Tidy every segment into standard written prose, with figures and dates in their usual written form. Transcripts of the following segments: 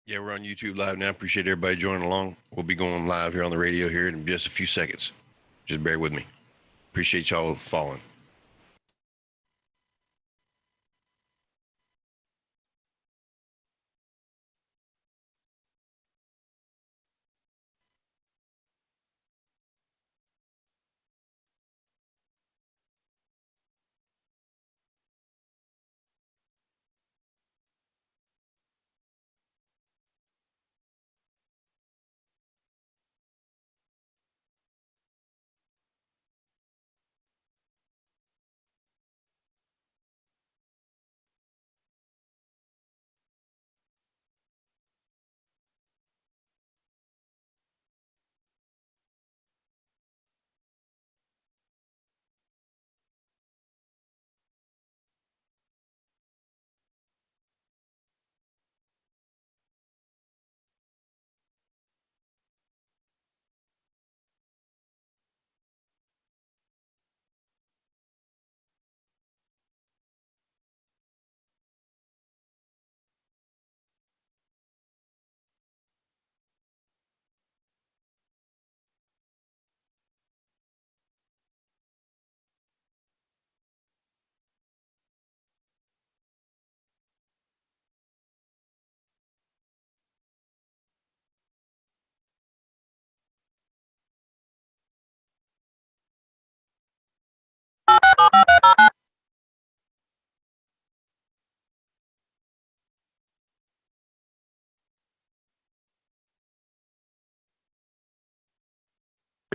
Yeah, we're on YouTube live now. Appreciate everybody joining along. We'll be going live here on the radio here in just a few seconds. Just bear with me. Appreciate y'all following.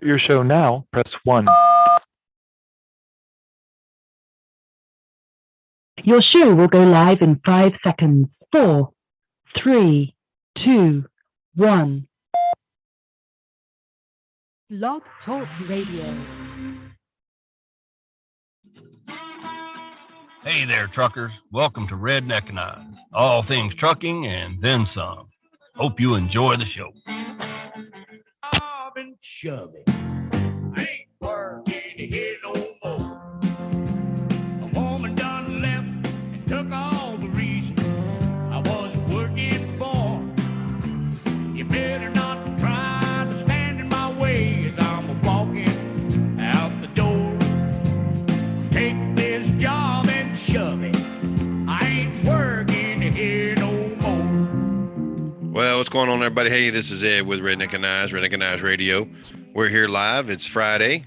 Your show now, press 1. Your show will go live in 5 seconds. 4, 3, 2, 1. Blog Talk Radio. Hey there, truckers. Welcome to Redneckanize. All things trucking and then some. Hope you enjoy the show. I've been shoving. I ain't working here no more. A woman done left and took all the reason I was working for. You better not try to stand in my way as I'm walking out the door. Take this job and shove it. I ain't working here no more. Well, what's going on, everybody? Hey, this is Ed with Redneckanize, Redneckanize Radio. We're here live. It's Friday,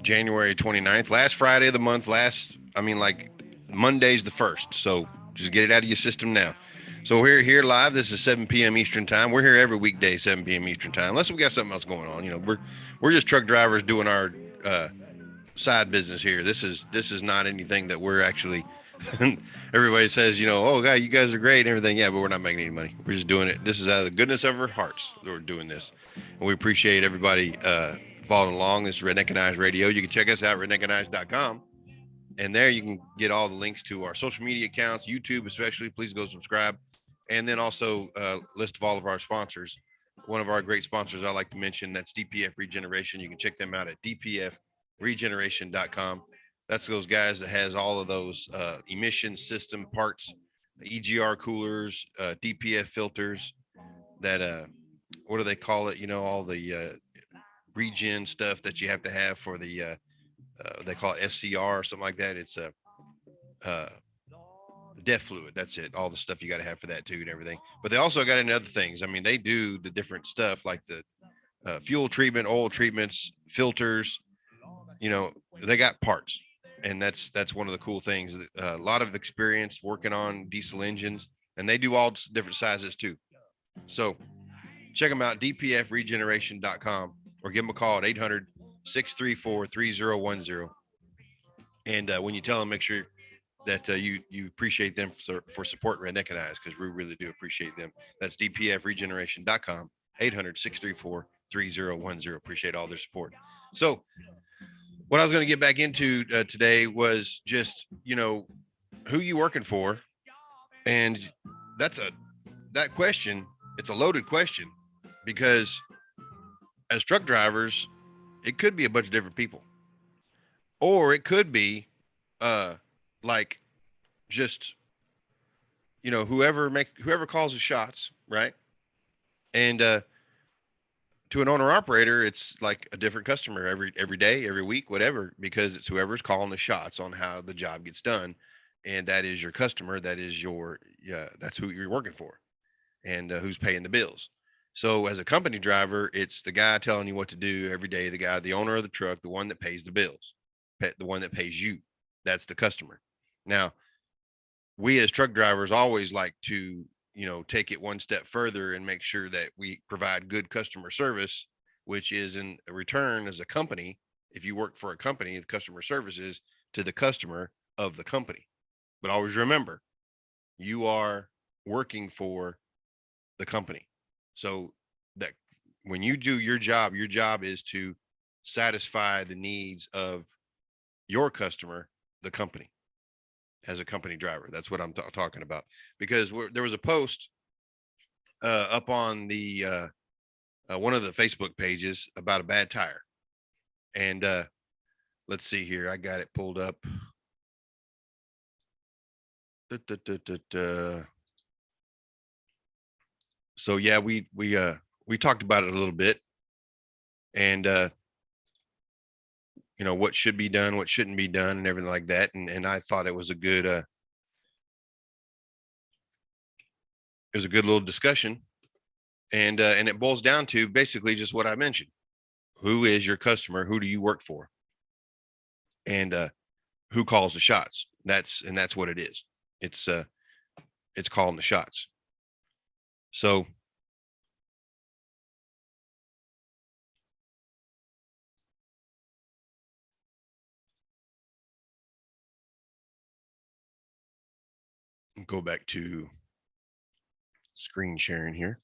January 29th. Last Friday of the month. Monday's the 1st. So just get it out of your system now. So we're here live. This is 7 p.m. Eastern time. We're here every weekday, 7 p.m. Eastern time. Unless we got something else going on. You know, we're just truck drivers doing our side business here. This is not anything that we're actually. Everybody says, you know, oh God, you guys are great and everything. Yeah, but we're not making any money. We're just doing it. This is out of the goodness of our hearts that we're doing this, and we appreciate everybody following along. This is Redneckanize Radio. You can check us out at redneckanize.com, and there you can get all the links to our social media accounts, YouTube especially. Please go subscribe, and then also list of all of our sponsors. One of our great sponsors I like to mention, that's DPF Regeneration. You can check them out at dpfregeneration.com. That's those guys that has all of those emission system parts, EGR coolers, DPF filters, that what do they call it? You know, all the regen stuff that you have to have for the they call it SCR or something like that. It's a DEF fluid. That's it. All the stuff you got to have for that too and everything. But they also got into other things. I mean, they do the different stuff like the fuel treatment, oil treatments, filters. You know, they got parts, and that's one of the cool things. A lot of experience working on diesel engines, and they do all different sizes too. So check them out, dpfregeneration.com, or give them a call at 800-634-3010. And when you tell them, make sure that you appreciate them for supporting Redneckanize, because we really do appreciate them. That's dpfregeneration.com, 800-634-3010. Appreciate all their support. So what I was going to get back into today was just, you know, who you working for. And that question, it's a loaded question, because as truck drivers, it could be a bunch of different people, or it could be like just, you know, whoever calls the shots, right? And to an owner operator, it's like a different customer every day, every week, whatever, because it's whoever's calling the shots on how the job gets done, and that is your customer. That is your that's who you're working for, and who's paying the bills. So as a company driver, it's the guy telling you what to do every day. The owner of the truck, the one that pays the bills, the one that pays you. That's the customer. Now, we as truck drivers always like to take it one step further and make sure that we provide good customer service, which is in return as a company. If you work for a company, the customer service is to the customer of the company. But always remember, you are working for the company. So that when you do your job is to satisfy the needs of your customer, the company, as a company driver. That's what I'm talking about. Because there was a post up on the one of the Facebook pages about a bad tire, and let's see here. I got it pulled up. Da, da, da, da, da. So yeah, we talked about it a little bit, and what should be done, what shouldn't be done, and everything like that. And I thought it was a good little discussion, and it boils down to basically just what I mentioned. Who is your customer? Who do you work for? And who calls the shots? That's what it is. It's calling the shots. So go back to screen sharing here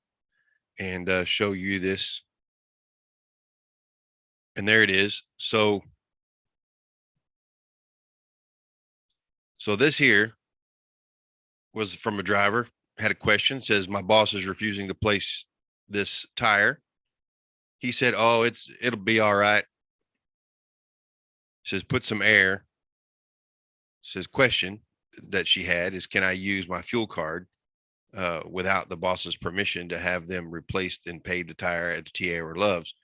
and show you this. And there it is. So this here was from a driver, had a question, says, my boss is refusing to place this tire. He said, oh, it'll be all right. Says, put some air. Says, question that she had is, can I use my fuel card without the boss's permission to have them replaced and paid the tire at the TA or Loves?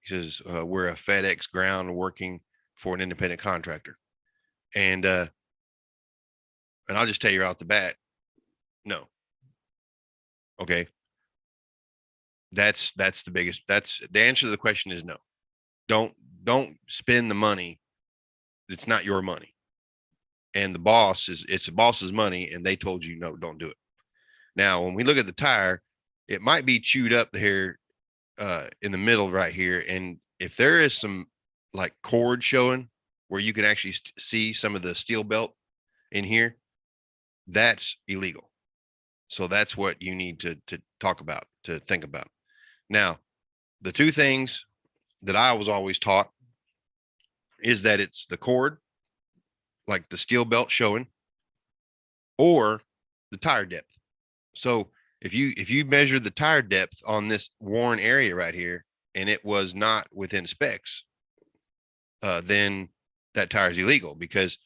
He says, we're a FedEx ground working for an independent contractor. And I'll just tell you out the bat, no. Okay. That's the biggest, that's the answer to the question is no. Don't spend the money. It's not your money. And it's the boss's money, and they told you no, don't do it. Now, when we look at the tire, it might be chewed up here in the middle right here. And if there is some like cord showing where you can actually see some of the steel belt in here, that's illegal. So that's what you need to talk about, to think about. Now, the two things that I was always taught is that it's the cord, like the steel belt showing, or the tire depth. So if you measure the tire depth on this worn area right here, and it was not within specs, then that tire is illegal, because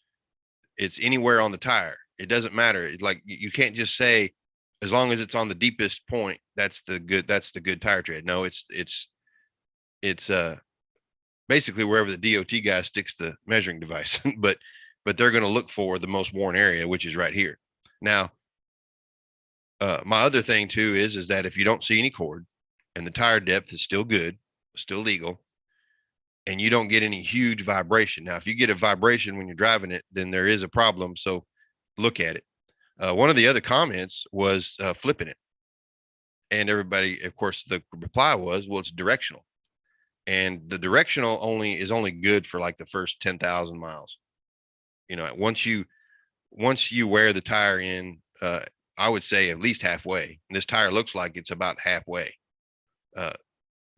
it's anywhere on the tire. It doesn't matter. Like, you can't just say, as long as it's on the deepest point, that's the good tire tread. No, it's basically wherever the DOT guy sticks the measuring device, but they're going to look for the most worn area, which is right here. Now, my other thing too is that if you don't see any cord and the tire depth is still good, still legal, and you don't get any huge vibration. Now, if you get a vibration when you're driving it, then there is a problem. So look at it. One of the other comments was flipping it. And everybody, of course, the reply was, well, it's directional. And the directional is only good for like the first 10,000 miles. Once you wear the tire in, I would say at least halfway. And this tire looks like it's about halfway.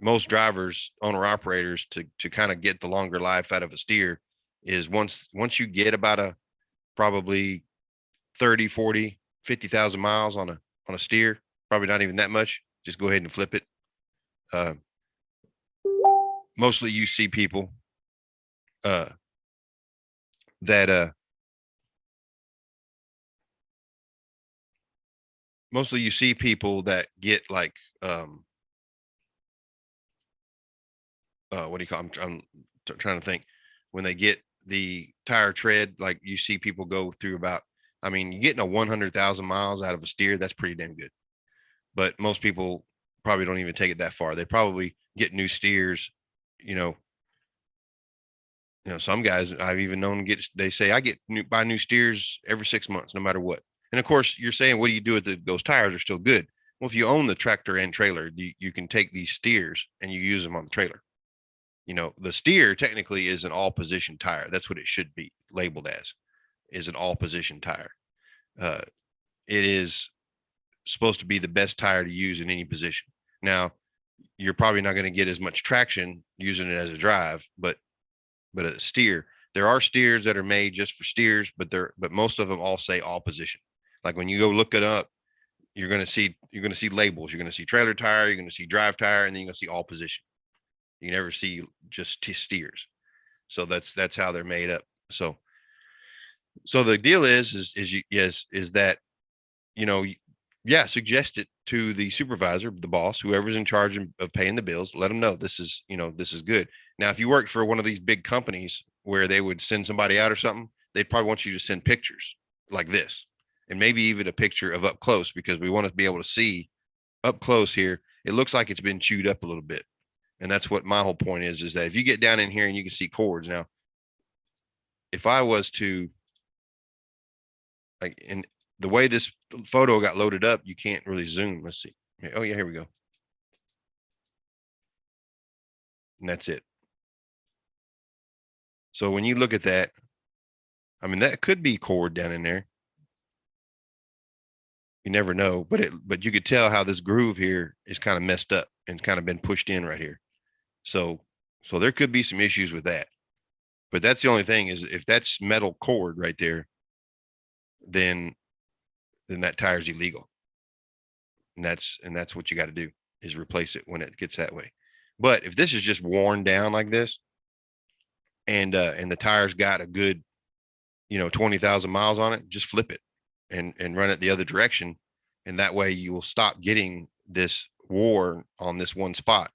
Most drivers, owner operators, to kind of get the longer life out of a steer, is once you get about probably 30, 40, 50,000 miles on a steer, probably not even that much, just go ahead and flip it. Mostly you see people that mostly you see people that get like what do you call? I'm trying to think. When they get the tire tread, like you see people go through about. I mean, you're getting a 100,000 miles out of a steer. That's pretty damn good. But most people probably don't even take it that far. They probably get new steers, you know. Some guys I've even known get. They say I buy new steers every 6 months, no matter what. And of course, you're saying, what do you do with those tires? Are still good. Well, if you own the tractor and trailer, you can take these steers and you use them on the trailer. The steer technically is an all position tire. That's what it should be labeled as, is an all position tire. Uh, it is supposed to be the best tire to use in any position. Now, you're probably not going to get as much traction using it as a drive, but a steer, there are steers that are made just for steers, but most of them all say all position. Like when you go look it up, you're going to see labels. You're going to see trailer tire, you're going to see drive tire, and then you're going to see all position. You never see just steers. So that's how they're made up. So the deal is that, suggest it to the supervisor, the boss, whoever's in charge of paying the bills. Let them know this is good. Now, if you worked for one of these big companies where they would send somebody out or something, they'd probably want you to send pictures like this, and maybe even a picture of up close, because we want to be able to see up close here. It looks like it's been chewed up a little bit. And that's what my whole point is that if you get down in here and you can see cords. Now, if I was to, like, in the way this photo got loaded up, you can't really zoom. Let's see. Oh yeah, here we go. And that's it. So when you look at that, I mean, that could be cord down in there. You never know, but you could tell how this groove here is kind of messed up and kind of been pushed in right here. So there could be some issues with that. But that's the only thing, is if that's metal cord right there, then that tire's illegal. And that's what you got to do, is replace it when it gets that way. But if this is just worn down like this, and the tire's got a good, 20,000 miles on it, just flip it and run it the other direction. And that way you will stop getting this war on this one spot.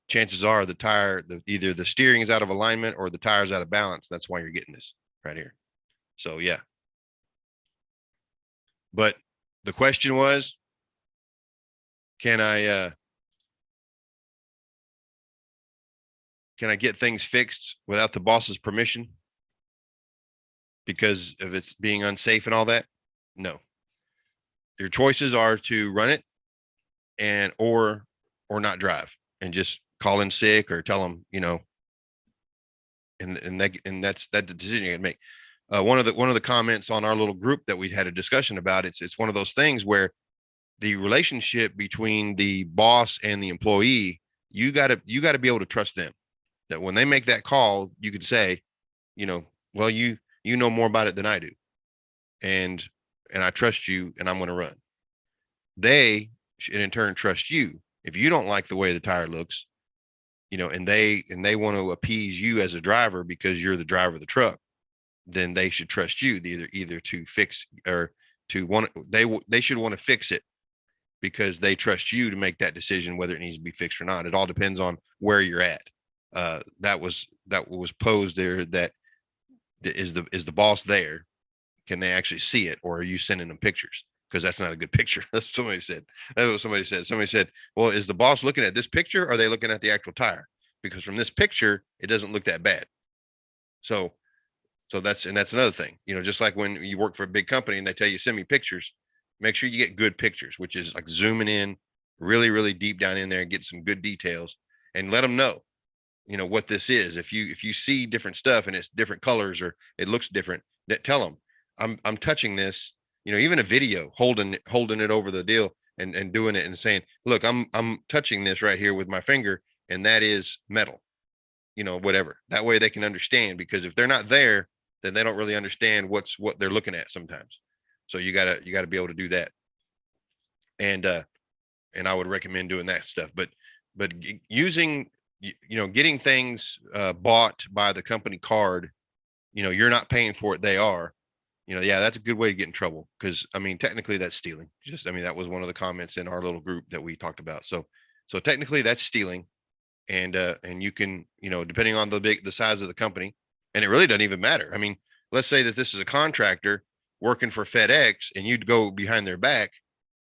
Chances are the tire, either the steering is out of alignment or the tire's out of balance. That's why you're getting this right here. So yeah. But the question was, can I get things fixed without the boss's permission because of it's being unsafe and all that? No. Your choices are to run it or not drive, and just call in sick or tell them, and that's the decision you can make. One of the comments on our little group that we had a discussion about, it's one of those things where the relationship between the boss and the employee, you got to be able to trust them, that when they make that call, you could say, well, you know more about it than I do, and I trust you, and I'm going to run. They should in turn trust you. If you don't like the way the tire looks, and they want to appease you as a driver because you're the driver of the truck, then they should trust you either to fix or to want. They should want to fix it because they trust you to make that decision whether it needs to be fixed or not. It all depends on where you're at. That was posed there. That is the boss there? Can they actually see it, or are you sending them pictures? Because that's not a good picture. That's what somebody said. That's what somebody said. Somebody said, well, is the boss looking at this picture, or are they looking at the actual tire? Because from this picture, it doesn't look that bad. So that's another thing, just like when you work for a big company and they tell you, send me pictures, make sure you get good pictures, which is like zooming in really, really deep down in there and get some good details, and let them know, what this is. If you see different stuff and it's different colors or it looks different, that tell them I'm touching this, even a video holding it over the deal and doing it and saying, look, I'm touching this right here with my finger, and that is metal, whatever. That way they can understand, because if they're not there, then they don't really understand what they're looking at sometimes. So you gotta be able to do that. And I would recommend doing that stuff, but using, getting things bought by the company card, you're not paying for it. They are, yeah, that's a good way to get in trouble. Cause I mean, technically that's stealing. That was one of the comments in our little group that we talked about. So technically that's stealing. and you can, depending on the size of the company, and it really doesn't even matter. I mean, let's say that this is a contractor working for FedEx, and you'd go behind their back,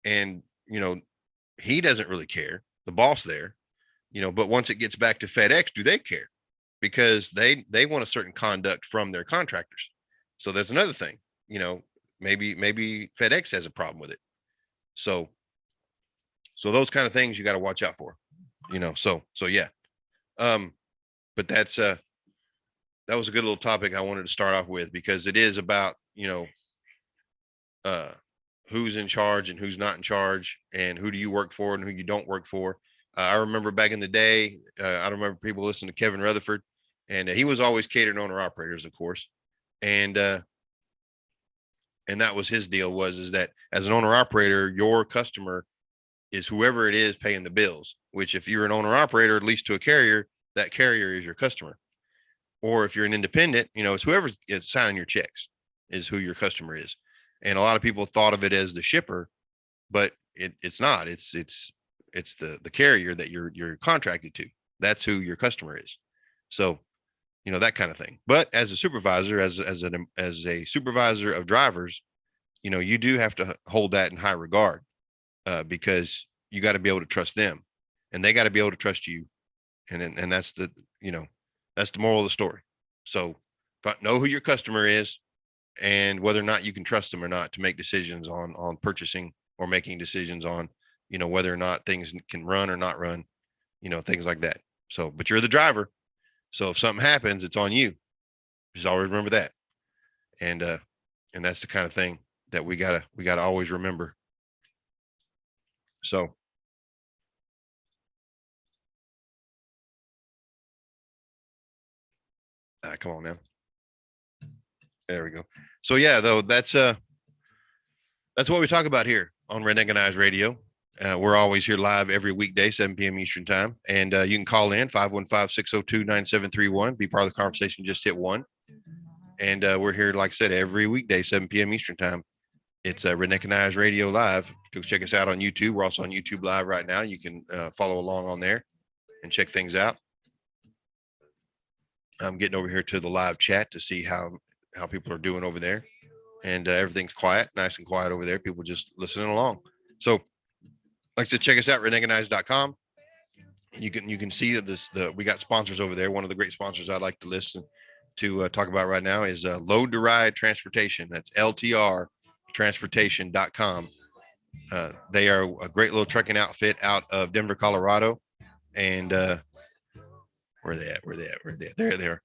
and he doesn't really care, the boss there, but once it gets back to FedEx, do they care? Because they want a certain conduct from their contractors. So that's another thing, maybe FedEx has a problem with it. So those kind of things you got to watch out for, so yeah. But that was a good little topic I wanted to start off with, because it is about, who's in charge and who's not in charge, and who do you work for and who you don't work for. I remember back in the day, I remember people listening to Kevin Rutherford, and he was always catering owner operators, of course. And that was his deal, is that as an owner operator, your customer is whoever it is paying the bills, which if you're an owner operator, at least to a carrier, that carrier is your customer. Or if you're an independent, it's whoever's signing your checks is who your customer is. And a lot of people thought of it as the shipper, but it's not. It's the carrier that you're contracted to. That's who your customer is. So, that kind of thing. But as a supervisor, as a supervisor of drivers, you do have to hold that in high regard, because you got to be able to trust them, and they got to be able to trust you. And that's the moral of the story. So know who your customer is, and whether or not you can trust them or not to make decisions on purchasing, or making decisions on, whether or not things can run or not run, things like that. So, but you're the driver. So if something happens, it's on you. Just always remember that. And that's the kind of thing that we gotta always remember. So. Come on now. There we go. So yeah, though, that's what we talk about here on Redneckanize Radio. We're always here live every weekday, 7 p.m. Eastern time. And you can call in 515-602-9731. Be part of the conversation. Just hit 1. And we're here, like I said, every weekday, 7 p.m. Eastern time. It's Redneckanize Radio Live. Go check us out on YouTube. We're also on YouTube Live right now. You can follow along on there and check things out. I'm getting over here to the live chat to see how people are doing over there, and everything's quiet, nice and quiet over there. People just listening along. So, like I said, check us out, redneckanize.com. You can see that we got sponsors over there. One of the great sponsors I'd like to listen to talk about right now is Load to Ride Transportation. That's LTRtransportation.com. They are a great little trucking outfit out of Denver, Colorado, and where are they at? There they are.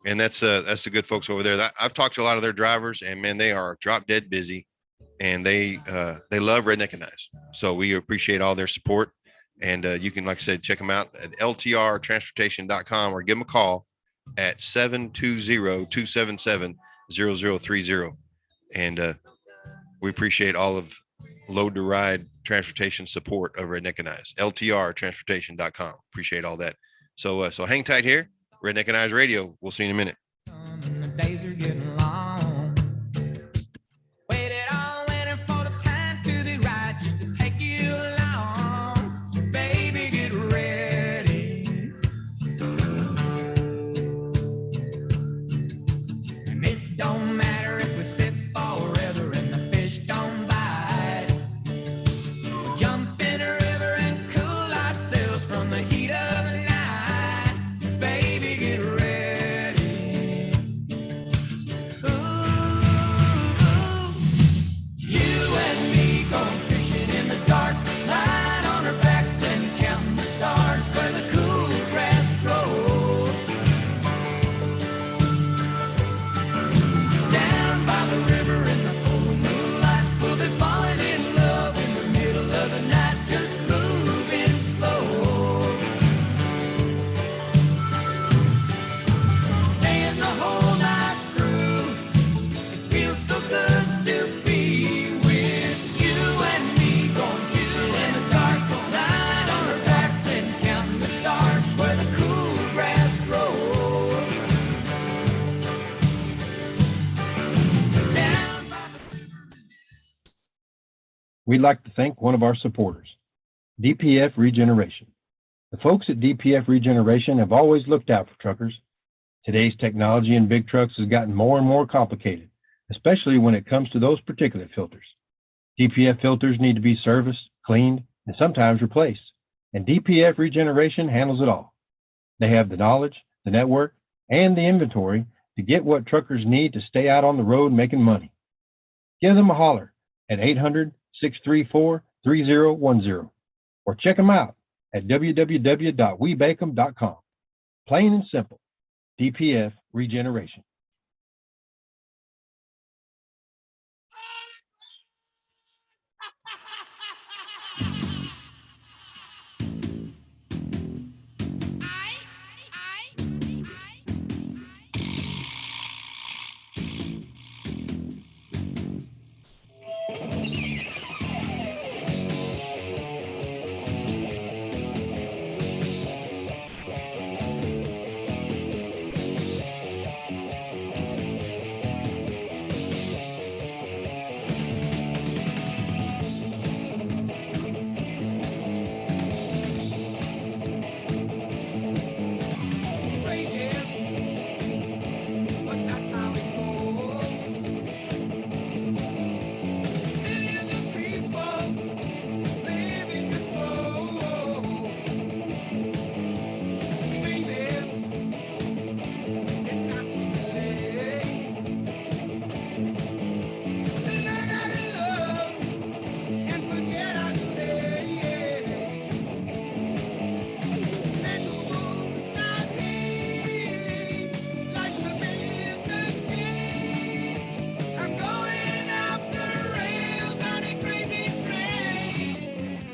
And that's the good folks over there. I've talked to a lot of their drivers, and man, they are drop dead busy, and they love Redneckanize. So we appreciate all their support. And you can, like I said, check them out at LTRtransportation.com, or give them a call at 720-277-0030. And we appreciate all of Load to Ride Transportation support of Redneckanize. LTRtransportation.com. Appreciate all that. So hang tight here. Redneckanize Radio. We'll see you in a minute. The days are getting long. Waited on waiting for the time to be right, just to take you along. Baby, get ready. And it don't matter if we sit forever and the fish don't bite. We'll jump in a river and cool ourselves from the heat of the night. Baby, get ready. Ooh, you and me going fishing in the dark, lying on our backs and counting the stars where the cool grass grows. Down by the river in the full moonlight, we'll be falling in love in the middle of the night, just moving slow. Staying the whole night through, it feels so good to be with you and me, going fishing in the dark, lying on our backs and counting the stars where the cool grass grows. Down by We'd like to thank one of our supporters, DPF Regeneration. The folks at DPF Regeneration have always looked out for truckers. Today's technology in big trucks has gotten more and more complicated, especially when it comes to those particulate filters. DPF filters need to be serviced, cleaned, and sometimes replaced, and DPF Regeneration handles it all. They have the knowledge, the network, and the inventory to get what truckers need to stay out on the road making money. Give them a holler at 800-634-3010 or check them out at www.webachem.com. Plain and simple, DPF Regeneration.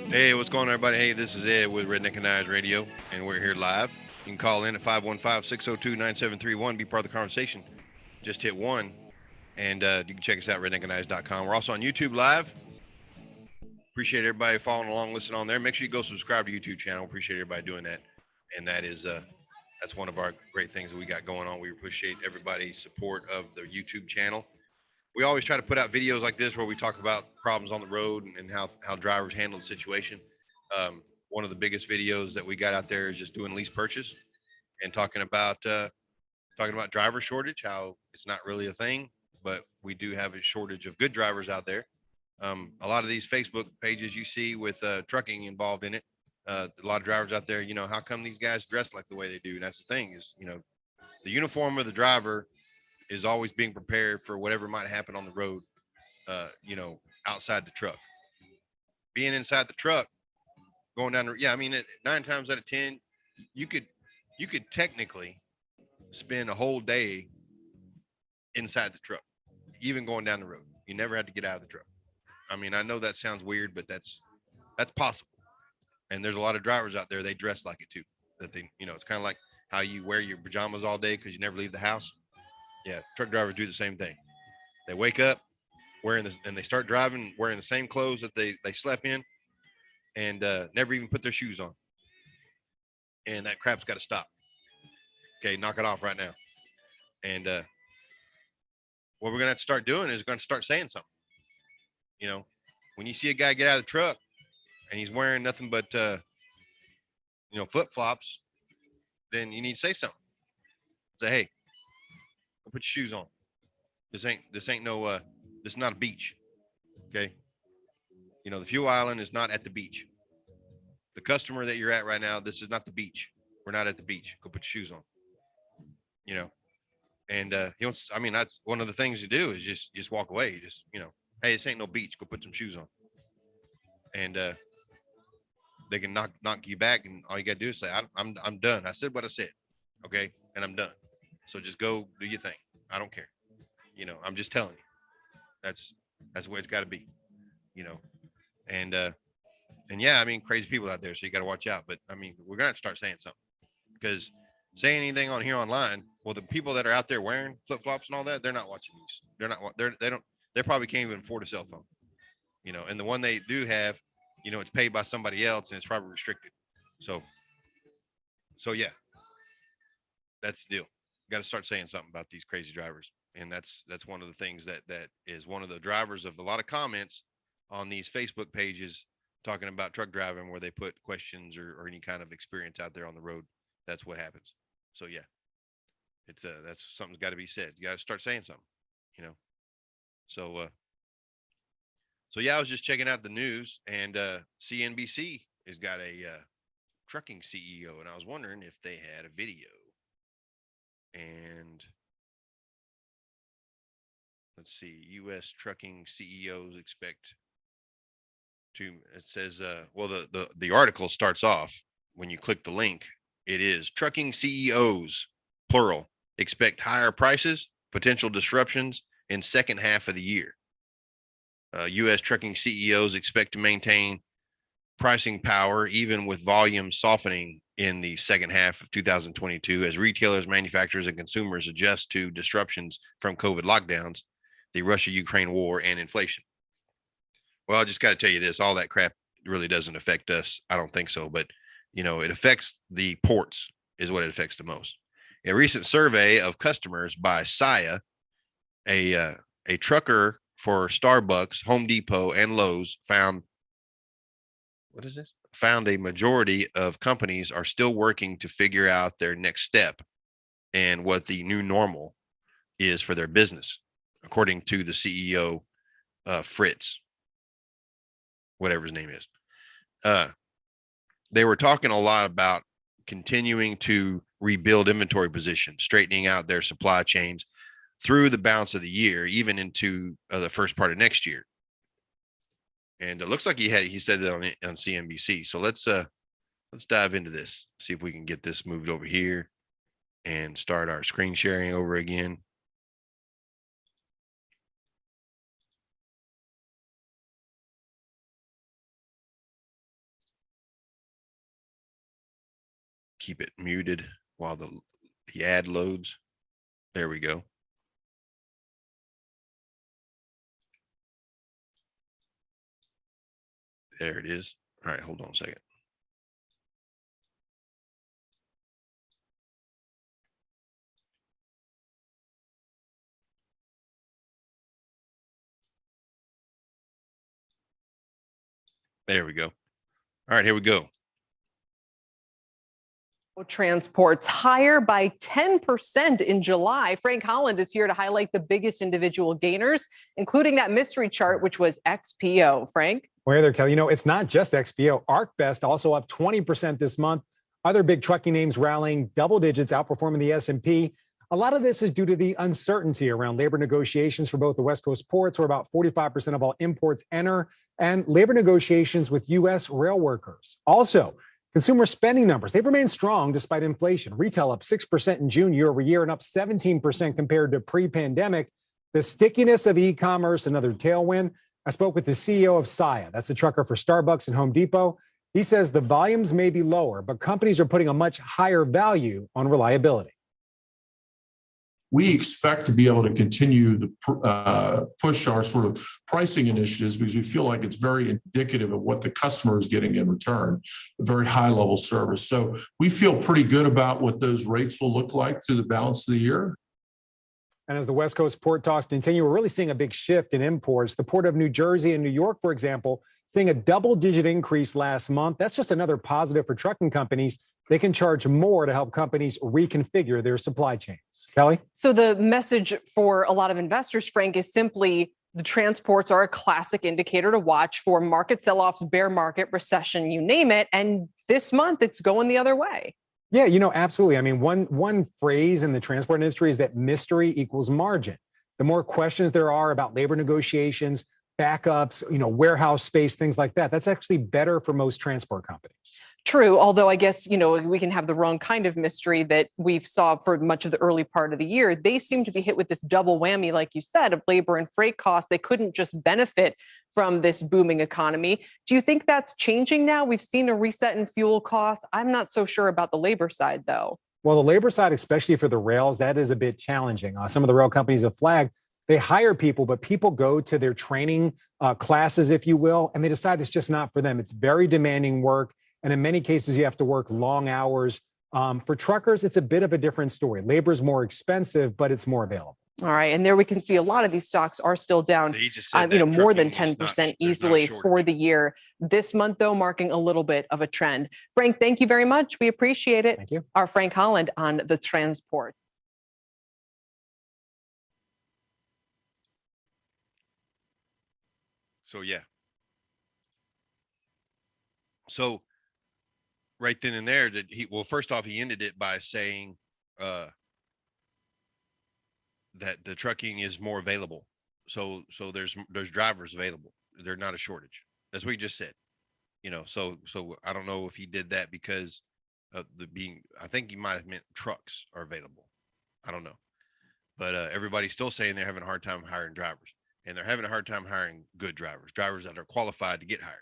Hey, what's going on, everybody? Hey, this is Ed with Redneckanize Radio, and we're here live. You can call in at 515-602-9731, be part of the conversation. Just hit 1, and you can check us out, redneckanize.com. We're also on YouTube Live. Appreciate everybody following along, listening on there. Make sure you go subscribe to YouTube channel. Appreciate everybody doing that. And that is, that's one of our great things that we got going on. We appreciate everybody's support of the YouTube channel. We always try to put out videos like this where we talk about problems on the road and how drivers handle the situation. One of the biggest videos that we got out there is just doing lease purchase and talking about driver shortage, how it's not really a thing, but we do have a shortage of good drivers out there. A lot of these Facebook pages you see with trucking involved in it, a lot of drivers out there, how come these guys dress like the way they do? And that's the thing is, the uniform of the driver is always being prepared for whatever might happen on the road, outside the truck. Being inside the truck, going down the, 9 times out of 10, you could technically spend a whole day inside the truck, even going down the road. You never had to get out of the truck. I mean, I know that sounds weird, but that's possible. And there's a lot of drivers out there, they dress like it too. That they, it's kind of like how you wear your pajamas all day because you never leave the house. Yeah, truck drivers do the same thing. They wake up wearing this, and they start driving wearing the same clothes that they slept in, and never even put their shoes on. And that crap's got to stop. Okay, knock it off right now. And what we're gonna have to start doing is we're gonna start saying something. When you see a guy get out of the truck and he's wearing nothing but flip flops, then you need to say something. Say, hey, go put your shoes on. This ain't no this is not a beach. Okay. The fuel island is not at the beach. The customer that you're at right now, this is not the beach. We're not at the beach. Go put your shoes on. And that's one of the things you do is just walk away. You just, hey, this ain't no beach. Go put some shoes on. And they can knock you back, and all you gotta do is say, I'm done. I said what I said. Okay, and I'm done. So just go do your thing. I don't care. I'm just telling you. That's the way it's got to be. And yeah, crazy people out there, so you got to watch out. But we're gonna have to start saying something, because saying anything on here online, well, the people that are out there wearing flip flops and all that, they're not watching these. They probably can't even afford a cell phone. And the one they do have, it's paid by somebody else, and it's probably restricted. So yeah, that's the deal. Got to start saying something about these crazy drivers. And that's one of the things that is one of the drivers of a lot of comments on these Facebook pages talking about truck driving where they put questions or any kind of experience out there on the road. That's what happens. So yeah, it's that's something's got to be said. You got to start saying something, you know. So so yeah, I was just checking out the news, and CNBC has got a trucking CEO, and I was wondering if they had a video. And let's see, U.S. trucking CEOs expect to. It says, well, the article starts off when you click the link. It is trucking CEOs, plural, expect higher prices, potential disruptions in second half of the year. U.S. trucking CEOs expect to maintain pricing power even with volume softening in the second half of 2022 as retailers, manufacturers, and consumers adjust to disruptions from COVID lockdowns, the Russia-Ukraine war, and inflation. Well, I just got to tell you this, all that crap really doesn't affect us. I don't think so, but you know, it affects the ports is what it affects the most. A recent survey of customers by Saya, a trucker for Starbucks, Home Depot, and Lowe's found a majority of companies are still working to figure out their next step and what the new normal is for their business, according to the CEO, Fritz, whatever his name is. They were talking a lot about continuing to rebuild inventory positions, straightening out their supply chains through the balance of the year, even into the first part of next year. And it looks like he said that on CNBC. So let's dive into this, see if we can get this moved over here and start our screen sharing over again. Keep it muted while the ad loads. There we go. There it is. All right, hold on a second. There we go. All right, here we go. Transports higher by 10% in July. Frank Holland is here to highlight the biggest individual gainers, including that mystery chart, which was XPO. Frank? Well, hey there, Kelly. You know, it's not just XPO. ArcBest also up 20% this month. Other big trucking names rallying double digits, outperforming the S&P. A lot of this is due to the uncertainty around labor negotiations for both the West Coast ports, where about 45% of all imports enter, and labor negotiations with U.S. rail workers. Also, consumer spending numbers, they've remained strong despite inflation. Retail up 6% in June year over year and up 17% compared to pre-pandemic. The stickiness of e-commerce, another tailwind. I spoke with the CEO of Saya. That's a trucker for Starbucks and Home Depot. He says the volumes may be lower, but companies are putting a much higher value on reliability. We expect to be able to continue to push our sort of pricing initiatives because we feel like it's very indicative of what the customer is getting in return, a very high level service. So we feel pretty good about what those rates will look like through the balance of the year. And as the West Coast port talks continue, we're really seeing a big shift in imports. The Port of New Jersey and New York, for example, seeing a double-digit increase last month. That's just another positive for trucking companies. They can charge more to help companies reconfigure their supply chains. Kelly? So the message for a lot of investors, Frank, is simply the transports are a classic indicator to watch for market sell-offs, bear market, recession, you name it. And this month, it's going the other way. Yeah, you know, absolutely. I mean, one phrase in the transport industry is that mystery equals margin. The more questions there are about labor negotiations, backups, you know, warehouse space, things like that, that's actually better for most transport companies. True, although I guess, you know, we can have the wrong kind of mystery that we've saw for much of the early part of the year. They seem to be hit with this double whammy, like you said, of labor and freight costs. They couldn't just benefit from this booming economy. Do you think that's changing now? We've seen a reset in fuel costs. I'm not so sure about the labor side, though. Well, the labor side, especially for the rails, that is a bit challenging. Some of the rail companies have flagged they hire people, but people go to their training classes, if you will, and they decide it's just not for them. It's very demanding work. And in many cases, you have to work long hours. For truckers, it's a bit of a different story. Labor is more expensive, but it's more available. All right, and there we can see a lot of these stocks are still down, He just said more than trucking is not- 10% there's not a easily for shortage. the year. This month, though, marking a little bit of a trend. Frank, thank you very much. We appreciate it. Thank you. Our Frank Holland on the transport. So yeah. So right then and there, that he, well, first off, he ended it by saying that the trucking is more available. So there's drivers available. They're not a shortage. That's what he just said. You know, so I don't know if he did that because of the being, I think he might have meant trucks are available. I don't know. But everybody's still saying they're having a hard time hiring drivers, and they're having a hard time hiring good drivers that are qualified to get hired.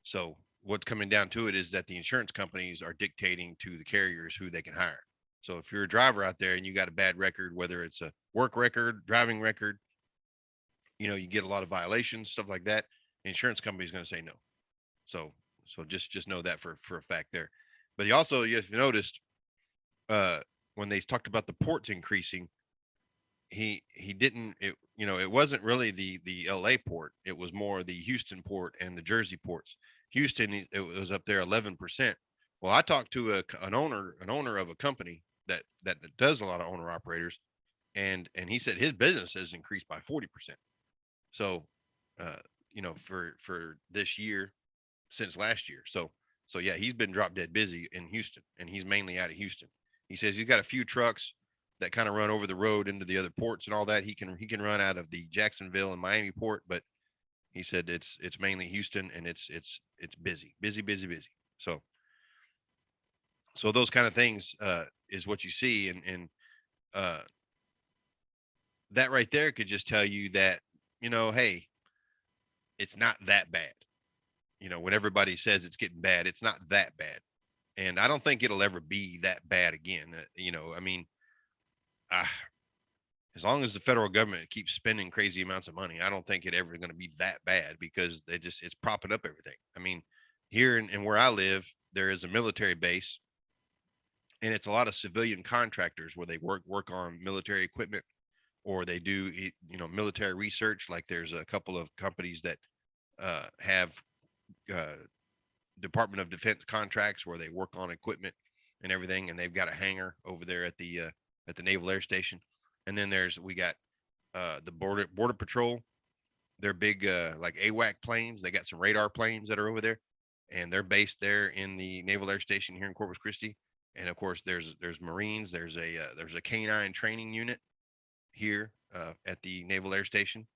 So what's coming down to it is that the insurance companies are dictating to the carriers who they can hire. So if you're a driver out there and you got a bad record, whether it's a work record, driving record, you know, you get a lot of violations, stuff like that, the insurance company is going to say no. So just know that for a fact there. But he also, if you noticed, when they talked about the ports increasing, he didn't, it, you know, it wasn't really the LA port. It was more the Houston port and the Jersey ports. Houston, it was up there 11%. Well, I talked to an owner of a company that does a lot of owner operators, and he said his business has increased by 40%. So, you know, for this year since last year. So yeah, he's been drop dead busy in Houston, and he's mainly out of Houston. He says he's got a few trucks that kind of run over the road into the other ports and all that. He can run out of the Jacksonville and Miami port, but he said it's mainly Houston, and it's busy. So those kind of things is what you see, and that right there could just tell you that, you know, hey, it's not that bad. You know, when everybody says it's getting bad, it's not that bad. And I don't think it'll ever be that bad again. You know, I mean, as long as the federal government keeps spending crazy amounts of money, I don't think it ever going to be that bad, because it's propping up everything. I mean, here in where I live, there is a military base, and it's a lot of civilian contractors where they work on military equipment, or they do, you know, military research. Like there's a couple of companies that have Department of Defense contracts where they work on equipment and everything, and they've got a hangar over there at the Naval Air Station. And then we got the border patrol. They're big like AWAC planes. They got some radar planes that are over there, and they're based there in the Naval Air Station here in Corpus Christi. And of course, there's Marines. There's a canine training unit here at the Naval Air Station,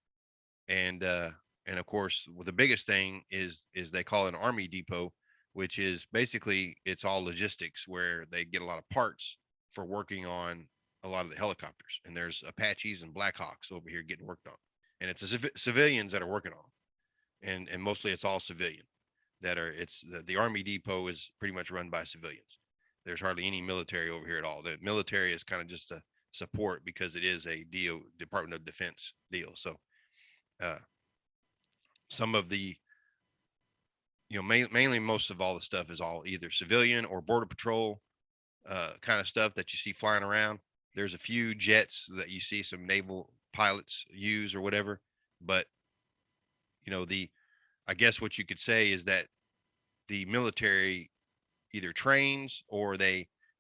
and of course, the biggest thing is they call it an Army depot, which is basically, it's all logistics, where they get a lot of parts for working on a lot of the helicopters. And there's Apaches and Blackhawks over here getting worked on, and it's civilians that are working on them. And mostly it's all civilian that are, the Army depot is pretty much run by civilians. There's hardly any military over here at all. The military is kind of just a support, because it is a Department of Defense deal. So some of the, you know, mainly most of all the stuff is all either civilian or border patrol kind of stuff that you see flying around. There's a few jets that you see some naval pilots use or whatever, but you know, I guess what you could say is that the military either trains, or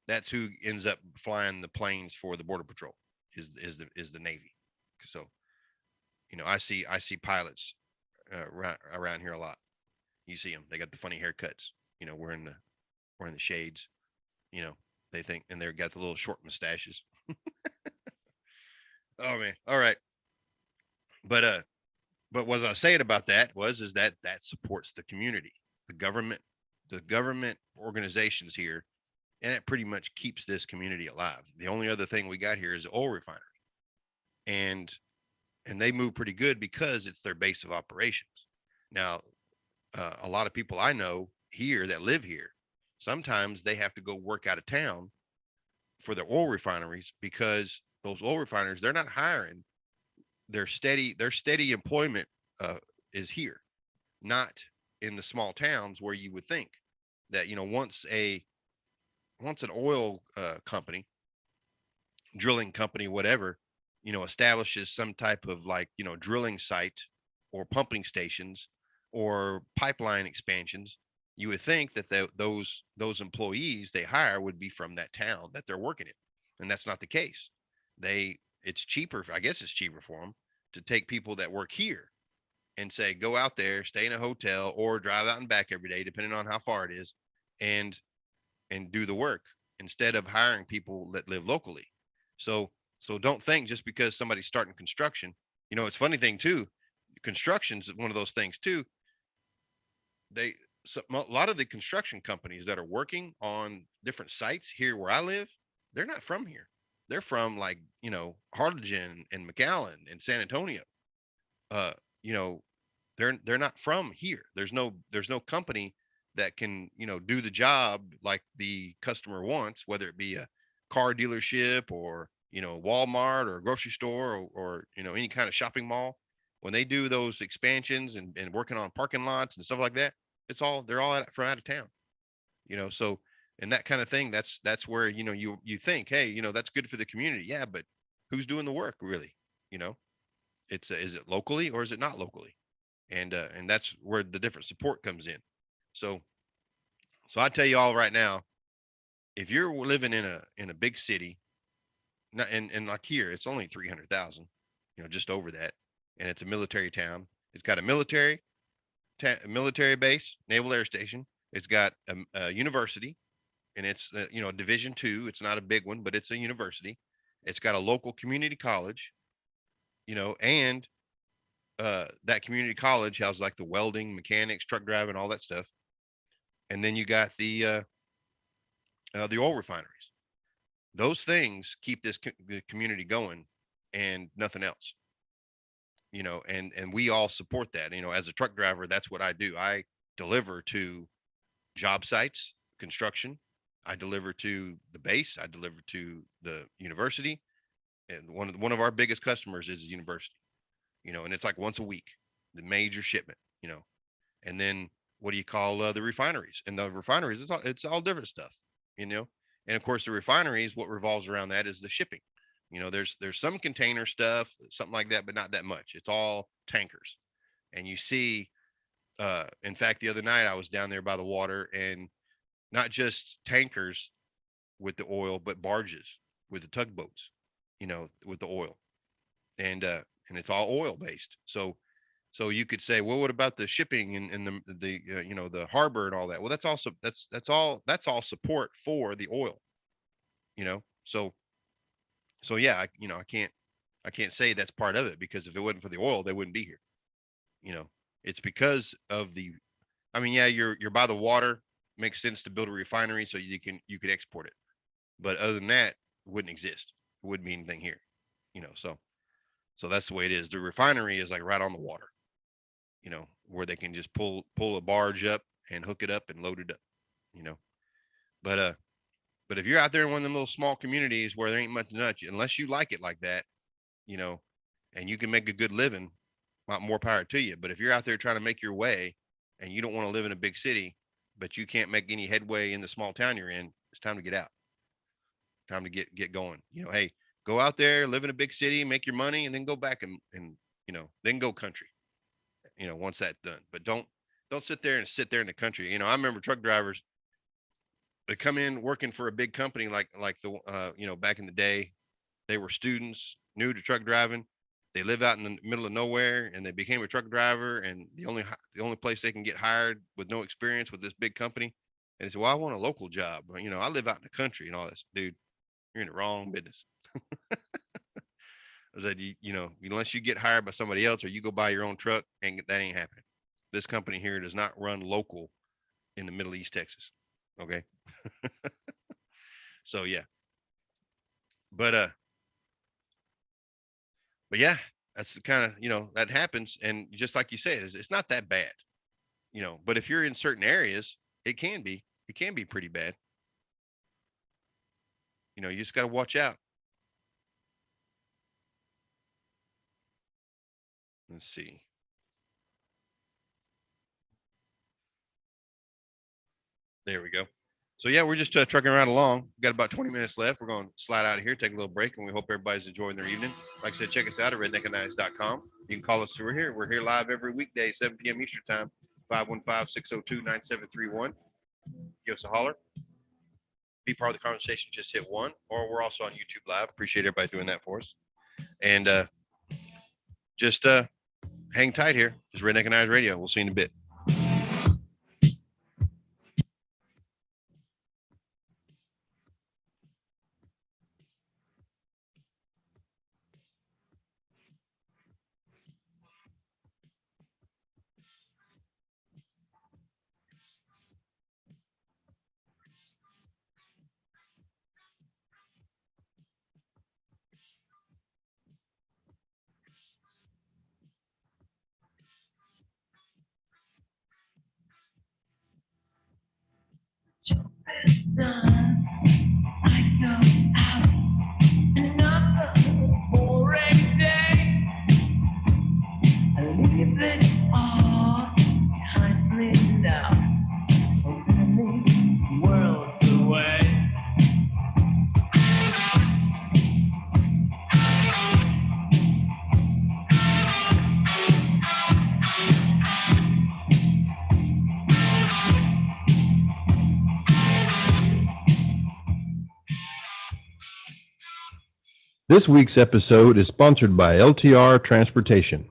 that's who ends up flying the planes for the border patrol is the Navy. So, you know, I see pilots around here a lot. You see them, they got the funny haircuts, you know, wearing the shades, you know, they think, and they've got the little short mustaches. Oh man. All right. But what I was saying about that is that supports the community, the government organizations here, and it pretty much keeps this community alive. The only other thing we got here is oil refinery, and they move pretty good because it's their base of operations. Now, a lot of people I know here that live here, sometimes they have to go work out of town for their oil refineries, because those oil refineries, they're not hiring. Their steady employment is here, not in the small towns where you would think that, you know, once an oil company, drilling company, whatever, establishes some type of like, drilling site or pumping stations or pipeline expansions, you would think that those employees they hire would be from that town that they're working in. And that's not the case. It's cheaper. I guess it's cheaper for them to take people that work here and say, go out there, stay in a hotel or drive out and back every day, depending on how far it is, and do the work instead of hiring people that live locally. So don't think just because somebody's starting construction, it's funny thing too. Construction's one of those things too. A lot of the construction companies that are working on different sites here where I live, they're not from here. They're from like, Harlingen and McAllen and San Antonio. Uh, you know, they're not from here. There's no company that can, do the job like the customer wants, whether it be a car dealership or, Walmart or a grocery store or any kind of shopping mall. When they do those expansions and working on parking lots and stuff like that, they're all from out of town, so and that kind of thing, that's where, you think, hey, that's good for the community. Yeah, but who's doing the work really? You know, is it locally or is it not locally? And that's where the different support comes in. So I tell you all right now, if you're living in a big city, and like here, it's only 300,000, just over that, and it's a military town. It's got a military base, naval air station. It's got a university, and it's Division II. It's not a big one, but it's a university. It's got a local community college, and that community college has like the welding, mechanics, truck driving, all that stuff. And then you got the oil refineries. Those things keep the community going, and nothing else. And we all support that. As a truck driver, that's what I do. I deliver to job sites, construction. I deliver to the base. I deliver to the university. And one of our biggest customers is a university. And it's like once a week, the major shipment. And then what do you call the refineries? And the refineries, it's all different stuff. And of course the refineries, what revolves around that is the shipping. There's some container stuff, something like that, but not that much. It's all tankers. And you see, in fact, the other night I was down there by the water, and not just tankers with the oil, but barges with the tugboats, with the oil, and it's all oil based. So you could say, well, what about the shipping and the the harbor and all that? Well, that's all support for the oil, so yeah, I can't say that's part of it, because if it wasn't for the oil, they wouldn't be here. It's because of I mean, yeah, you're by the water. Makes sense to build a refinery so you could export it. But other than that, it wouldn't exist. It wouldn't be anything here. So that's the way it is. The refinery is like right on the water, where they can just pull a barge up and hook it up and load it up, you know. But if you're out there in one of them little small communities where there ain't much nuts, unless you like it like that, and you can make a good living, more power to you. But if you're out there trying to make your way and you don't want to live in a big city, but you can't make any headway in the small town you're in, it's time to get out. Time to get going. Hey, go out there, live in a big city, make your money, and then go back and then go country. Once that's done. But don't sit there in the country. I remember truck drivers, they come in working for a big company like the back in the day. They were students, new to truck driving. They live out in the middle of nowhere, and they became a truck driver. And the only place they can get hired with no experience with this big company. And they say, well, I want a local job. I live out in the country and all this. Dude, you're in the wrong business. I said, unless you get hired by somebody else or you go buy your own truck, and that ain't happening. This company here does not run local in the Middle East, Texas. Okay. So yeah. But yeah, that's the kind of, that happens. And just like you said, it's not that bad, but if you're in certain areas, it can be pretty bad. You just got to watch out. Let's see. There we go. So yeah, we're just trucking around along. We've got about 20 minutes left. We're going to slide out of here, take a little break, and we hope everybody's enjoying their evening. Like I said, check us out at redneckanize.com. You can call us through here. We're here live every weekday, 7 p.m. Eastern Time, 515-602-9731. Give us a holler. Be part of the conversation. Just hit one. Or we're also on YouTube Live. Appreciate everybody doing that for us. And just hang tight here. It's Redneckanize Radio. We'll see you in a bit. This week's episode is sponsored by LTR Transportation.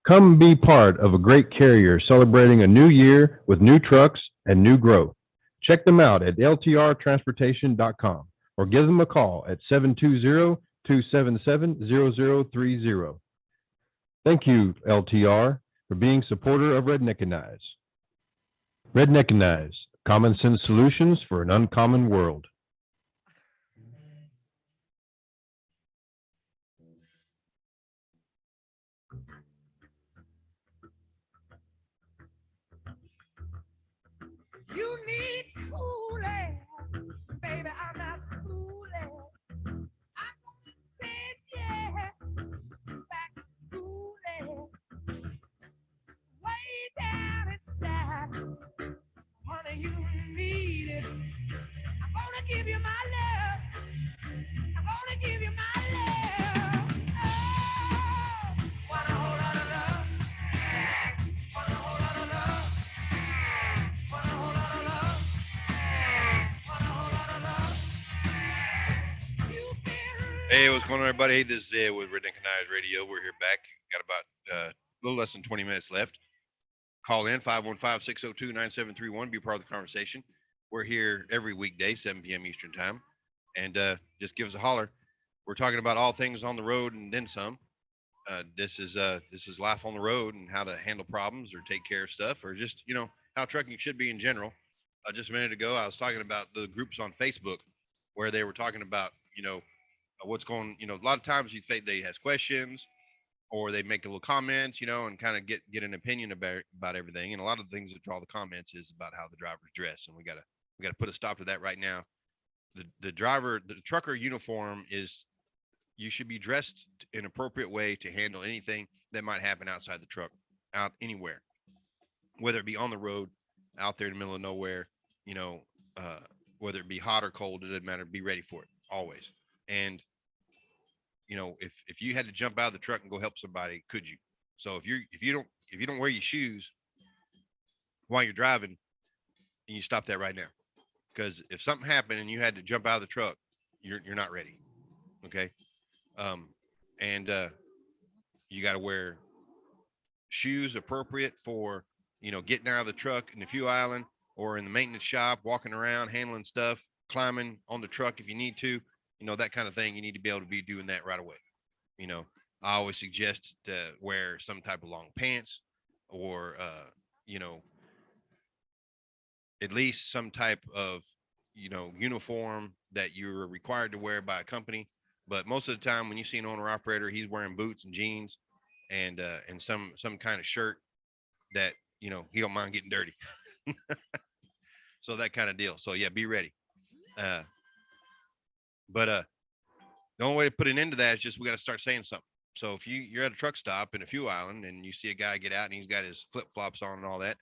Come be part of a great carrier celebrating a new year with new trucks and new growth. Check them out at ltrtransportation.com or give them a call at 720-277-0030. Thank you, LTR, for being supporter of Redneckanize. Redneckanize, common sense solutions for an uncommon world. You need cooling, baby. I'm not fooling. I'm gonna send you back to schooling. Way down inside, honey, you need it. I'm gonna give you my love. I'm gonna give you my love. Oh, want a whole lot of love. Want a whole lot of love. Want a whole lot of love. Want a whole lot of love. You've been Hey, what's going on, everybody? Hey, this is Ed with Redneckanize Radio. We're here back. Got about a little less than 20 minutes left. Call in 515-602-9731. Be part of the conversation. We're here every weekday, 7 p.m. Eastern Time. And just give us a holler. We're talking about all things on the road and then some. This is life on the road and how to handle problems or take care of stuff, or just, how trucking should be in general. Just a minute ago, I was talking about the groups on Facebook where they were talking about, what's going, a lot of times you think they ask questions or they make a little comments, and kind of get an opinion about everything. And a lot of the things that draw the comments is about how the drivers dress. And we gotta put a stop to that right now. The trucker uniform is, you should be dressed in an appropriate way to handle anything that might happen outside the truck, out anywhere, whether it be on the road, out there in the middle of nowhere, whether it be hot or cold, it doesn't matter. Be ready for it always. And if you had to jump out of the truck and go help somebody, could you? So if you don't wear your shoes while you're driving, and you stop that right now, because if something happened and you had to jump out of the truck, you're not ready. Okay. And you got to wear shoes appropriate for, getting out of the truck in the fuel island or in the maintenance shop, walking around, handling stuff, climbing on the truck if you need to, that kind of thing. You need to be able to be doing that right away. I always suggest to wear some type of long pants or, at least some type of, uniform that you're required to wear by a company. But most of the time when you see an owner operator, he's wearing boots and jeans and some kind of shirt that, he don't mind getting dirty. So that kind of deal. So yeah, be ready. But the only way to put an end to that is just, we got to start saying something. So if you're at a truck stop in a fuel island and you see a guy get out and he's got his flip flops on and all that,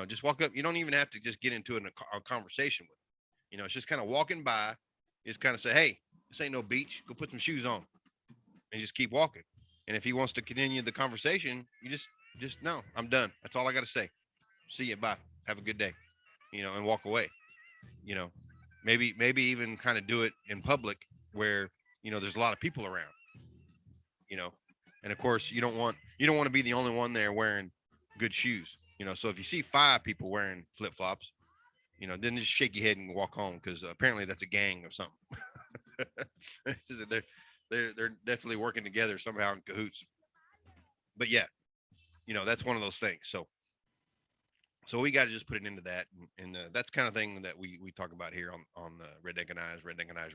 just walk up. You don't even have to just get into a conversation with him. You know, it's just kind of walking by, just kind of say, hey, this ain't no beach. Go put some shoes on, and just keep walking. And if he wants to continue the conversation, you just no, I'm done. That's all I got to say. See you. Bye. Have a good day. You know, and walk away. You know, maybe even kind of do it in public where, you know, there's a lot of people around. You know, and of course you don't want to be the only one there wearing good shoes. You know, so if you see 5 people wearing flip flops, you know, then just shake your head and walk home because apparently that's a gang or something. they're they're definitely working together somehow in cahoots. But yeah, you know, that's one of those things. So we got to just put it into that, and that's kind of thing that we talk about here on the Redneckanize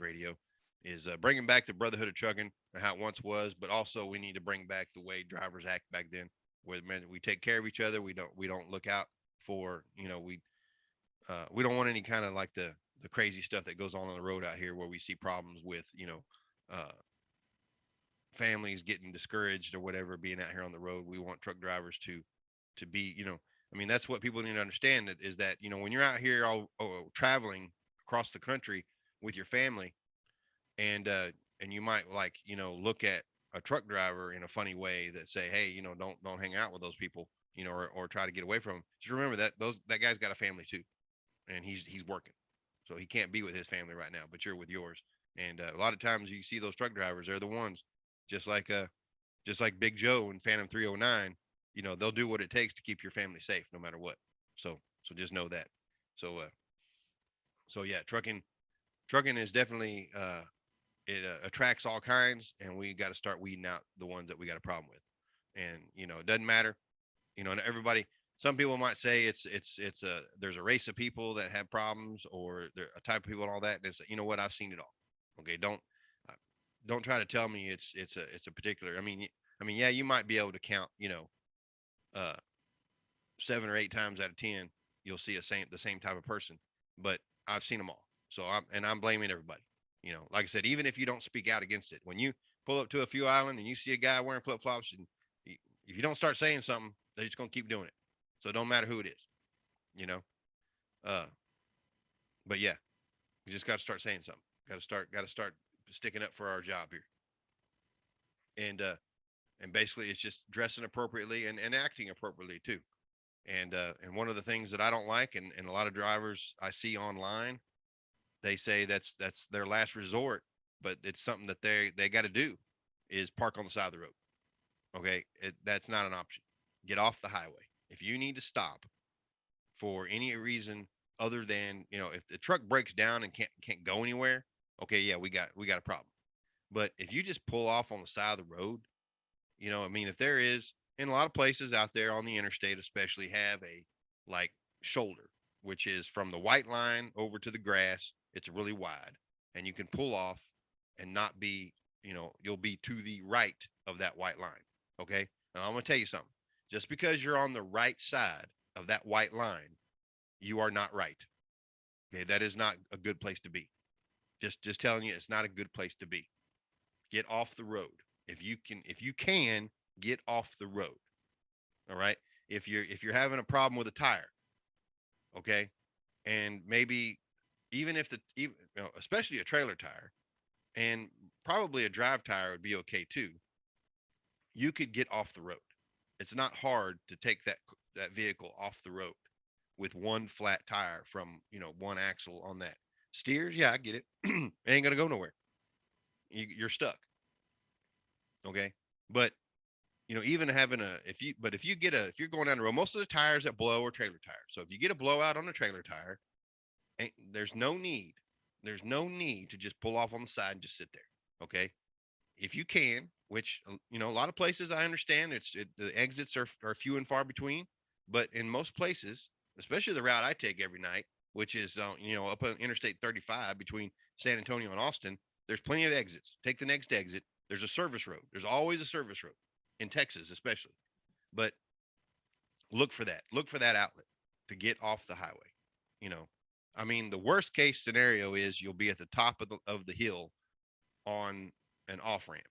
Radio, is bringing back the brotherhood of trucking and how it once was, but also we need to bring back the way drivers act back then, where we take care of each other. We don't look out for, you know, we don't want any kind of like the crazy stuff that goes on the road out here where we see problems with, you know, uh, families getting discouraged or whatever being out here on the road. We want truck drivers to be, you know, I mean, that's what people need to understand, is that, you know, when you're out here all traveling across the country with your family, and you might, like, you know, look at a truck driver in a funny way that say, hey, you know, don't hang out with those people, you know, or try to get away from them. Just remember that that guy's got a family too, and he's working, so he can't be with his family right now, but you're with yours. And a lot of times you see those truck drivers, they're the ones, just like Big Joe and Phantom 309. You know, they'll do what it takes to keep your family safe no matter what. So just know that. So yeah, trucking is definitely it attracts all kinds, and we got to start weeding out the ones that we got a problem with. And you know, it doesn't matter, you know, and everybody, some people might say it's a there's a race of people that have problems, or there a type of people and all that. And it's, you know what, I've seen it all. Okay, uh, don't try to tell me it's a particular. I mean, yeah, you might be able to count, you know, uh 7 or 8 times out of 10 you'll see the same type of person, but I've seen them all. So I'm blaming everybody. You know, like I said, even if you don't speak out against it, when you pull up to a fuel island and you see a guy wearing flip flops, and if you don't start saying something, they're just gonna keep doing it. So it don't matter who it is, you know. Uh, but yeah, we just got to start saying something. Got to start sticking up for our job here, and basically it's just dressing appropriately and acting appropriately too. And one of the things that I don't like, and a lot of drivers I see online, they say that's their last resort, but it's something that they got to do, is park on the side of the road. Okay, that's not an option. Get off the highway. If you need to stop for any reason other than, you know, if the truck breaks down and can't go anywhere, okay, yeah, we got a problem. But if you just pull off on the side of the road, you know, I mean, if there is, in a lot of places out there on the interstate, especially, have a, like, shoulder, which is from the white line over to the grass. It's really wide, and you can pull off and not be, you know, you'll be to the right of that white line. Okay. Now I'm going to tell you something. Just because you're on the right side of that white line, you are not right. Okay. That is not a good place to be. Just telling you, it's not a good place to be. Get off the road. If you can get off the road. All right. If you're having a problem with a tire, okay, and maybe even if you know, especially a trailer tire, and probably a drive tire would be okay too, you could get off the road. It's not hard to take that vehicle off the road with one flat tire from, you know, one axle on that. Steers, yeah, I get it. It ain't gonna go nowhere. You're stuck. Okay, but you know, even having if you're going down the road, most of the tires that blow are trailer tires. So if you get a blowout on a trailer tire, there's no need. There's no need to just pull off on the side and just sit there. Okay. If you can, which, you know, a lot of places I understand the exits are few and far between, but in most places, especially the route I take every night, which is, you know, up on Interstate 35 between San Antonio and Austin, there's plenty of exits. Take the next exit. There's a service road. There's always a service road in Texas, especially. But look for that. Look for that outlet to get off the highway. You know, I mean, the worst case scenario is you'll be at the top of the hill on an off ramp.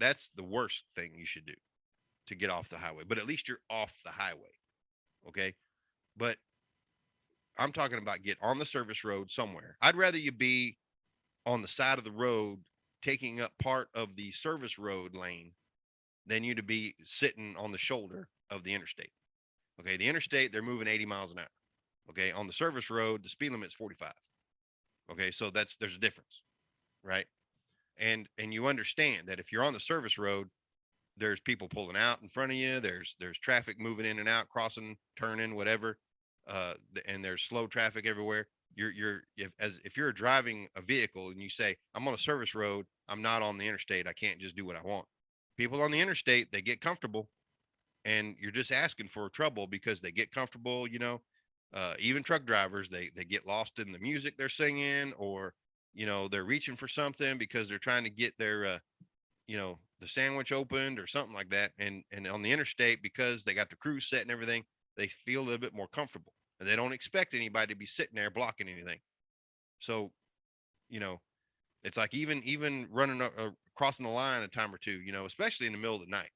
That's the worst thing you should do, to get off the highway. But at least you're off the highway. Okay. But I'm talking about get on the service road somewhere. I'd rather you be on the side of the road taking up part of the service road lane than you to be sitting on the shoulder of the interstate. Okay, the interstate, they're moving 80 miles an hour. Okay, on the service road, the speed limit's 45. Okay, so there's a difference, right? And you understand that if you're on the service road, there's people pulling out in front of you. There's traffic moving in and out, crossing, turning, whatever. And there's slow traffic everywhere. If you're driving a vehicle and you say, I'm on a service road, I'm not on the interstate, I can't just do what I want. People on the interstate, they get comfortable, and you're just asking for trouble because they get comfortable, even truck drivers, they get lost in the music they're singing, or, they're reaching for something because they're trying to get their, the sandwich opened or something like that. And on the interstate, because they got the cruise set and everything, they feel a little bit more comfortable, and they don't expect anybody to be sitting there blocking anything. So, it's like even running crossing the line a time or two, especially in the middle of the night,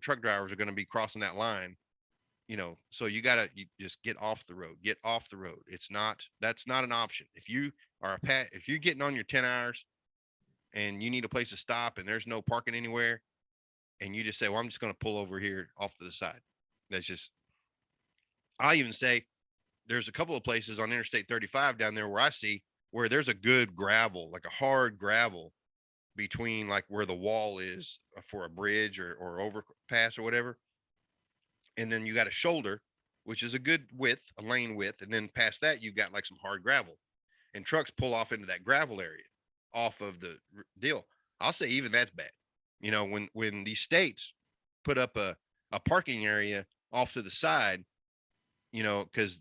truck drivers are going to be crossing that line, so you just get off the road, that's not an option. If you're getting on your 10 hours and you need a place to stop and there's no parking anywhere, and you just say, well, I'm just going to pull over here off to the side. I even say there's a couple of places on Interstate 35 down there where I see where there's a good gravel, like a hard gravel between like where the wall is for a bridge or overpass or whatever. And then you got a shoulder, which is a good width, a lane width. And then past that, you've got like some hard gravel, and trucks pull off into that gravel area off of the deal. I'll say even that's bad. When these states put up a parking area off to the side, because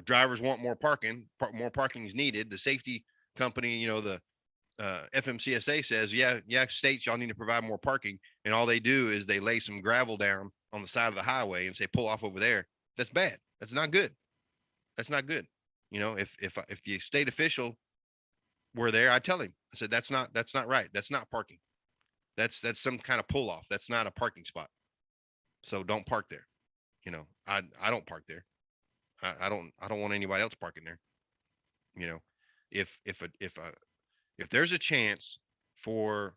drivers want more parking, more parking is needed. The safety company, the FMCSA says, yeah, states, y'all need to provide more parking. And all they do is they lay some gravel down on the side of the highway and say, pull off over there. That's bad. That's not good. That's not good. If the state official were there, I tell him, I said, that's not right. That's not parking. That's some kind of pull off. That's not a parking spot. So don't park there. I don't park there. I don't want anybody else parking there. If there's a chance for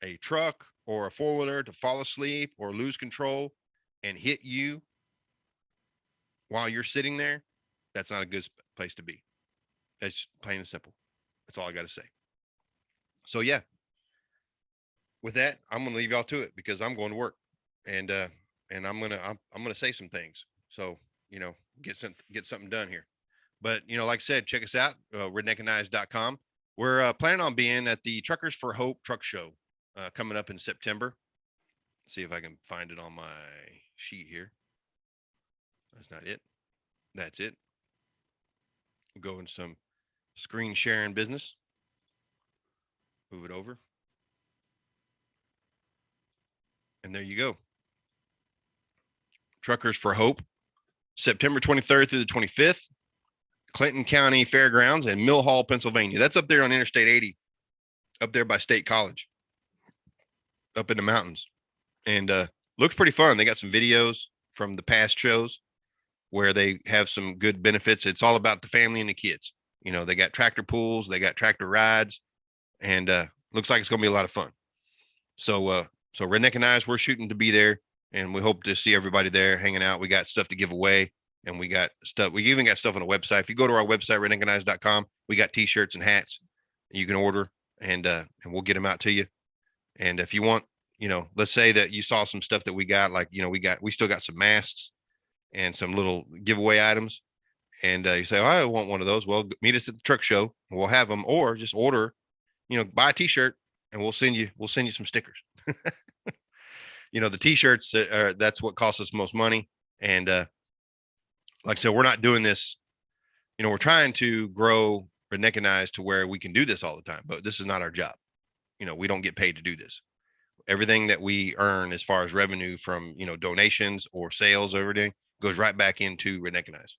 a truck or a four-wheeler to fall asleep or lose control and hit you while you're sitting there, that's not a good place to be. That's plain and simple. That's all I got to say. So yeah, with that, I'm going to leave y'all to it because I'm going to work, and I'm going to say some things. So, get something done here. But, like I said, check us out, redneckanize.com. We're planning on being at the Truckers for Hope truck show coming up in September. Let's see if I can find it on my sheet here. That's not it. That's it. We'll go in some screen sharing business. Move it over. And there you go. Truckers for Hope, September 23rd through the 25th, Clinton County Fairgrounds in Mill Hall, Pennsylvania. That's up there on Interstate 80, up there by State College, up in the mountains. And looks pretty fun. They got some videos from the past shows where they have some good benefits. It's all about the family and the kids. They got tractor pools, they got tractor rides, and looks like it's going to be a lot of fun. So Redneckanize, we're shooting to be there, and we hope to see everybody there hanging out. We got stuff to give away, and we got stuff. We even got stuff on the website. If you go to our website, redneckanize.com, we got t-shirts and hats you can order, and we'll get them out to you. And if you want, let's say that you saw some stuff that we got, like, we still got some masks and some little giveaway items. And you say, oh, I want one of those. Well, meet us at the truck show, and we'll have them, or just order, buy a t-shirt, and we'll send you some stickers. The t-shirts, that's what costs us most money. And like I said, we're not doing this, we're trying to grow Redneckanize to where we can do this all the time, but this is not our job. We don't get paid to do this. Everything that we earn as far as revenue from, donations or sales, everything goes right back into Redneckanize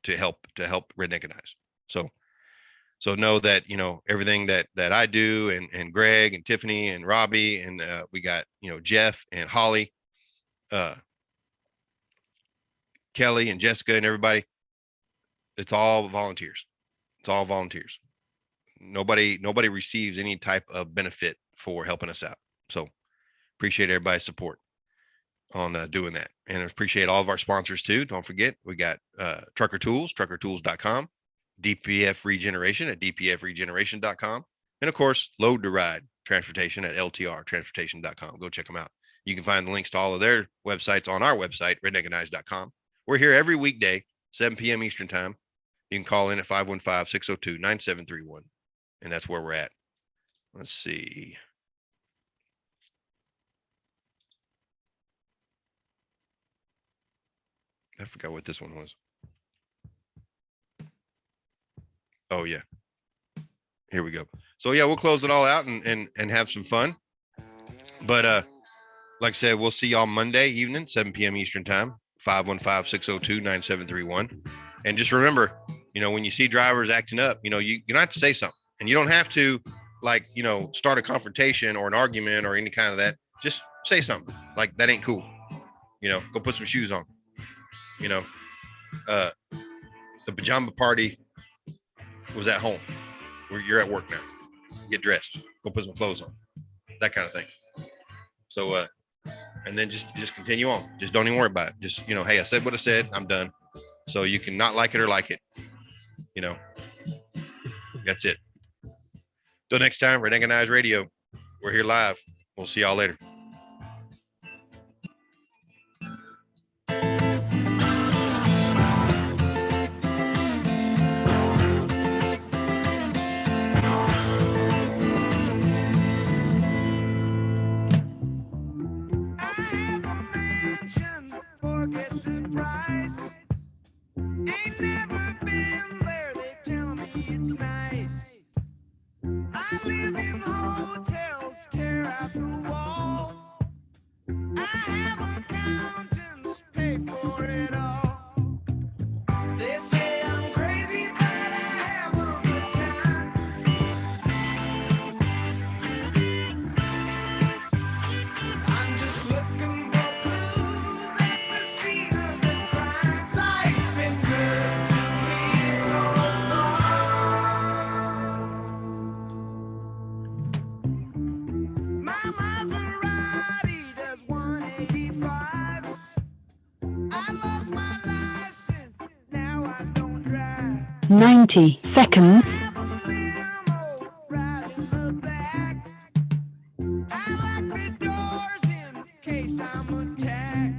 to help Redneckanize. So know that, everything that I do, and Greg and Tiffany and Robbie, and we got, Jeff and Holly, Kelly and Jessica and everybody. It's all volunteers. It's all volunteers. Nobody receives any type of benefit for helping us out. So appreciate everybody's support on doing that. And I appreciate all of our sponsors too. Don't forget, we got Trucker Tools, truckertools.com, DPF Regeneration at dpfregeneration.com. And of course, Load to Ride Transportation at ltrtransportation.com. Go check them out. You can find the links to all of their websites on our website, redneckanize.com. We're here every weekday, 7 p.m. Eastern time. You can call in at 515-602-9731. And that's where we're at. Let's see. I forgot what this one was. Oh yeah. Here we go. So yeah, we'll close it all out and have some fun. But like I said, we'll see y'all Monday evening, 7 p.m. Eastern time, 515-602-9731. And just remember, when you see drivers acting up, you don't have to say something. And you don't have to start a confrontation or an argument or any kind of that. Just say something like that ain't cool. Go put some shoes on. The pajama party was at home. You're at work now. Get dressed. Go put some clothes on. That kind of thing. So, and then just continue on. Just don't even worry about it. Just, hey, I said what I said. I'm done. So you can not like it or like it. That's it. Till next time, Redneckanize Radio. We're here live. We'll see y'all later. Ain't never been there, they tell me it's nice. I live in hotels, tear out the walls. I have accountants pay for it all. They say I'm crazy, but I have a good time. I'm just looking for clues at the scene of the crime. Life's been good to me so far. My Maserati does 185. I lost my license, now I don't drive. 90 seconds. I have a limo right in the back. I lock the doors in case I'm attacked.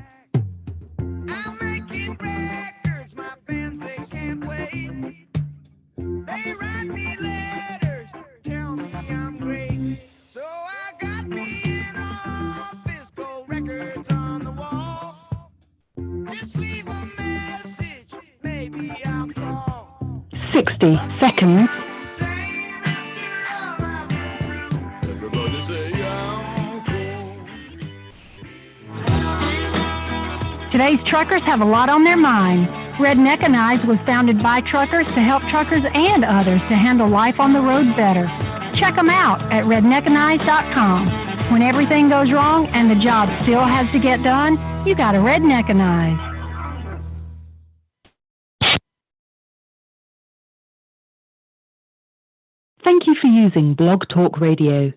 I'm making records, my fans, they can't wait. They write me letters, tell me I'm great. So I got me an office, gold records on the wall. Just leave a message, maybe I'll call. 60 seconds. Saying after all I've been through, everybody say I'm cool. Today's truckers have a lot on their minds. Redneckanize was founded by truckers to help truckers and others to handle life on the road better. Check them out at redneckanize.com. When everything goes wrong and the job still has to get done, you got to Redneckanize. Thank you for using Blog Talk Radio.